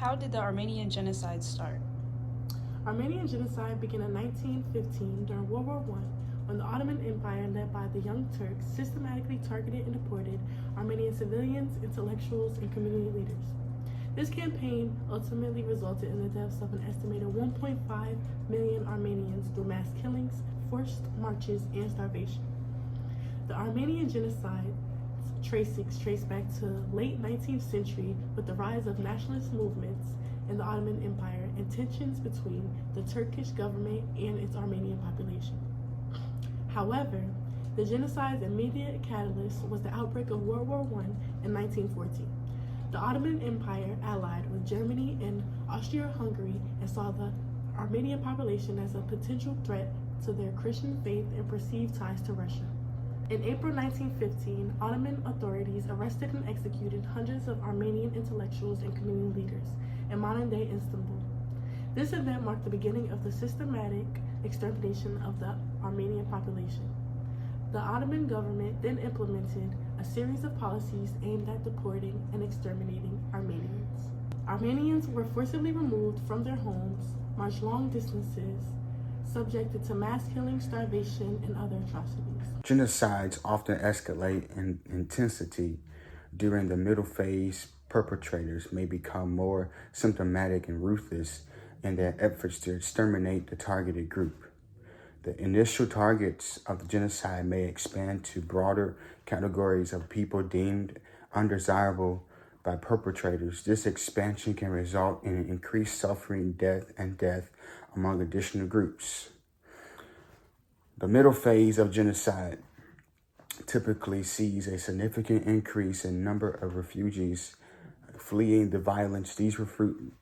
How did the Armenian Genocide start? Armenian genocide began in 1915 during World War I, when the Ottoman Empire, led by the Young Turks, systematically targeted and deported Armenian civilians, intellectuals, and community leaders. This campaign ultimately resulted in the deaths of an estimated 1.5 million Armenians through mass killings, forced marches, and starvation. The Armenian genocide trace back to late 19th century with the rise of nationalist movements in the Ottoman Empire and tensions between the Turkish government and its Armenian population. However, the genocide's immediate catalyst was the outbreak of World War I in 1914. The Ottoman Empire allied with Germany and Austria-Hungary and saw the Armenian population as a potential threat to their Christian faith and perceived ties to Russia. In April 1915, Ottoman authorities arrested and executed hundreds of Armenian intellectuals and community leaders in modern-day Istanbul. This event marked the beginning of the systematic extermination of the Armenian population. The Ottoman government then implemented a series of policies aimed at deporting and exterminating Armenians. Armenians were forcibly removed from their homes, marched long distances, subjected to mass killing, starvation, and other atrocities. Genocides often escalate in intensity during the middle phase. Perpetrators may become more symptomatic and ruthless in their efforts to exterminate the targeted group. The initial targets of the genocide may expand to broader categories of people deemed undesirable by perpetrators. This expansion can result in increased suffering, death among additional groups. The middle phase of genocide typically sees a significant increase in number of refugees fleeing the violence. These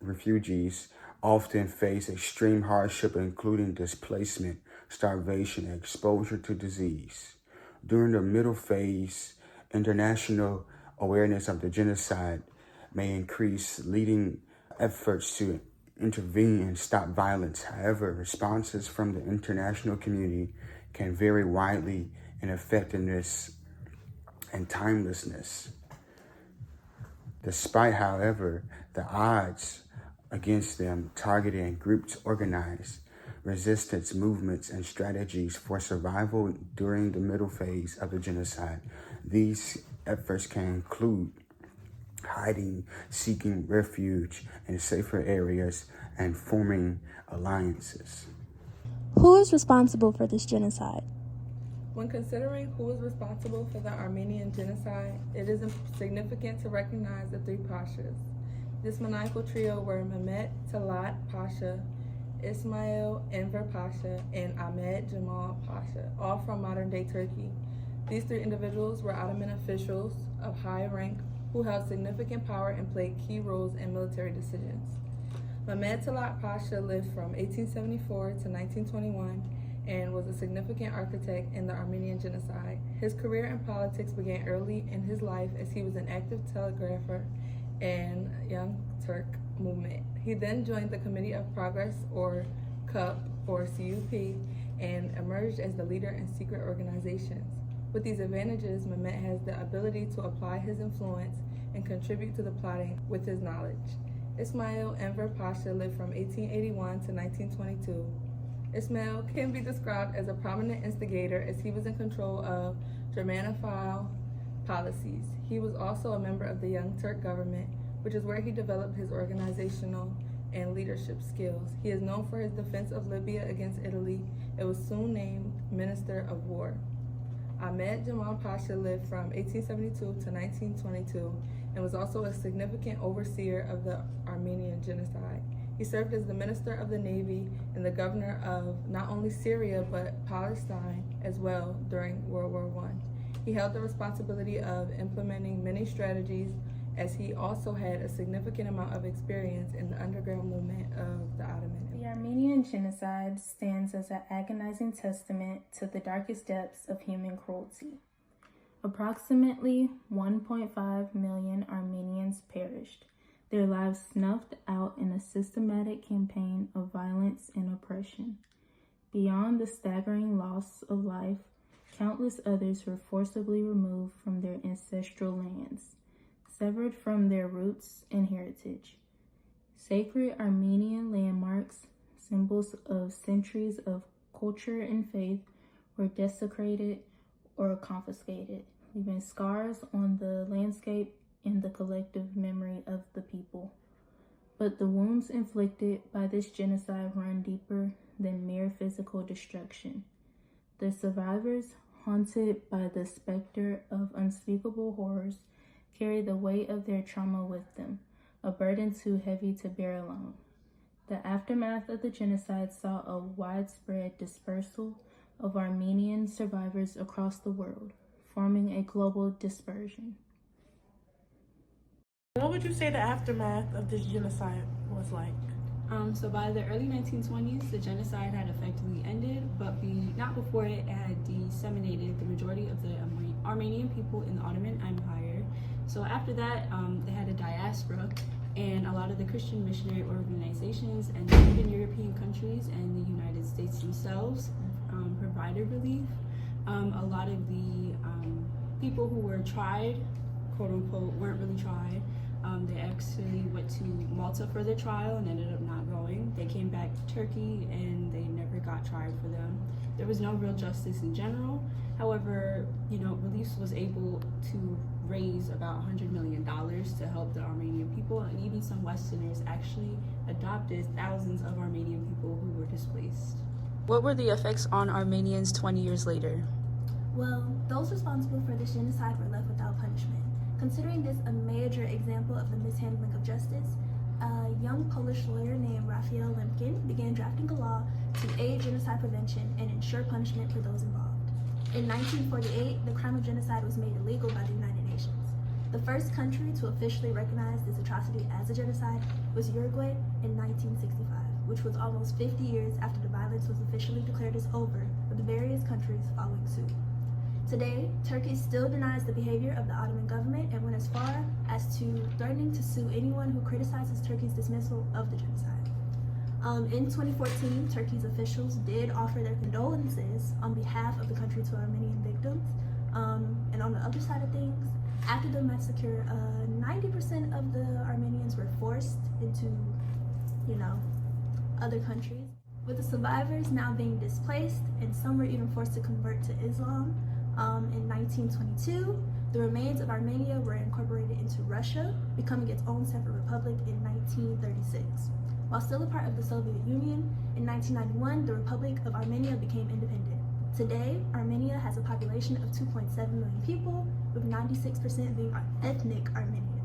refugees often face extreme hardship, including displacement, starvation, and exposure to disease. During the middle phase, international awareness of the genocide may increase, leading efforts to intervene and stop violence. However, responses from the international community can vary widely in effectiveness and timelessness. Despite, however, the odds against them, targeting groups organized resistance movements and strategies for survival during the middle phase of the genocide. These efforts can include hiding, seeking refuge in safer areas, and forming alliances. Who is responsible for this genocide? When considering who is responsible for the Armenian genocide, it is significant to recognize the three pashas. This maniacal trio were Mehmet Talat Pasha, Ismail Enver Pasha, and Ahmed Jamal Pasha, all from modern-day Turkey. These three individuals were Ottoman officials of high rank who held significant power and played key roles in military decisions. Mehmet Talat Pasha lived from 1874 to 1921 and was a significant architect in the Armenian genocide. His career in politics began early in his life as he was an active telegrapher in Young Turk movement. He then joined the Committee of Progress, or CUP, or CUP, and emerged as the leader in secret organizations. With these advantages, Mehmet has the ability to apply his influence and contribute to the plotting with his knowledge. Ismail Enver Pasha lived from 1881 to 1922. Ismail can be described as a prominent instigator as he was in control of Germanophile policies. He was also a member of the Young Turk government, which is where he developed his organizational and leadership skills. He is known for his defense of Libya against Italy and was soon named Minister of War. Ahmed Jamal Pasha lived from 1872 to 1922 and was also a significant overseer of the Armenian genocide. He served as the Minister of the Navy and the governor of not only Syria but Palestine as well during World War I. He held the responsibility of implementing many strategies, as he also had a significant amount of experience in the underground movement of the Ottoman. The Armenian genocide stands as an agonizing testament to the darkest depths of human cruelty. Approximately 1.5 million Armenians perished, their lives snuffed out in a systematic campaign of violence and oppression. Beyond the staggering loss of life, countless others were forcibly removed from their ancestral lands, severed from their roots and heritage. Sacred Armenian landmarks, symbols of centuries of culture and faith, were desecrated or confiscated, leaving scars on the landscape and the collective memory of the people. But the wounds inflicted by this genocide run deeper than mere physical destruction. The survivors, haunted by the specter of unspeakable horrors, carry the weight of their trauma with them, a burden too heavy to bear alone. The aftermath of the genocide saw a widespread dispersal of Armenian survivors across the world, forming a global dispersion. What would you say the aftermath of this genocide was like? So by the early 1920s, the genocide had effectively ended, but not before it had disseminated the majority of the Armenian people in the Ottoman Empire. So after that, they had a diaspora, and a lot of the Christian missionary organizations and even European countries and the United States themselves provided relief. A lot of the people who were tried, quote unquote, weren't really tried. They actually went to Malta for their trial and ended up not going. They came back to Turkey and they never got tried for them. There was no real justice in general. However, Relief was able to raise about $100 million to help the Armenian people, and even some Westerners actually adopted thousands of Armenian people who were displaced. What were the effects on Armenians 20 years later? Well, those responsible for this genocide were left without punishment. Considering this a major example of the mishandling of justice, a young Polish lawyer named Raphael Lemkin began drafting a law to aid genocide prevention and ensure punishment for those involved. In 1948, the crime of genocide was made illegal by the United Nations. The first country to officially recognize this atrocity as a genocide was Uruguay in 1965, which was almost 50 years after the violence was officially declared as over, with various countries following suit. Today, Turkey still denies the behavior of the Ottoman government and went as far as to threatening to sue anyone who criticizes Turkey's dismissal of the genocide. In 2014, Turkey's officials did offer their condolences on behalf of the country to Armenian victims. And on the other side of things, after the massacre, 90% of the Armenians were forced into, other countries, with the survivors now being displaced, and some were even forced to convert to Islam. In 1922, the remains of Armenia were incorporated into Russia, becoming its own separate republic in 1936. While still a part of the Soviet Union, in 1991, the Republic of Armenia became independent. Today, Armenia has a population of 2.7 million people, with 96% being ethnic Armenian.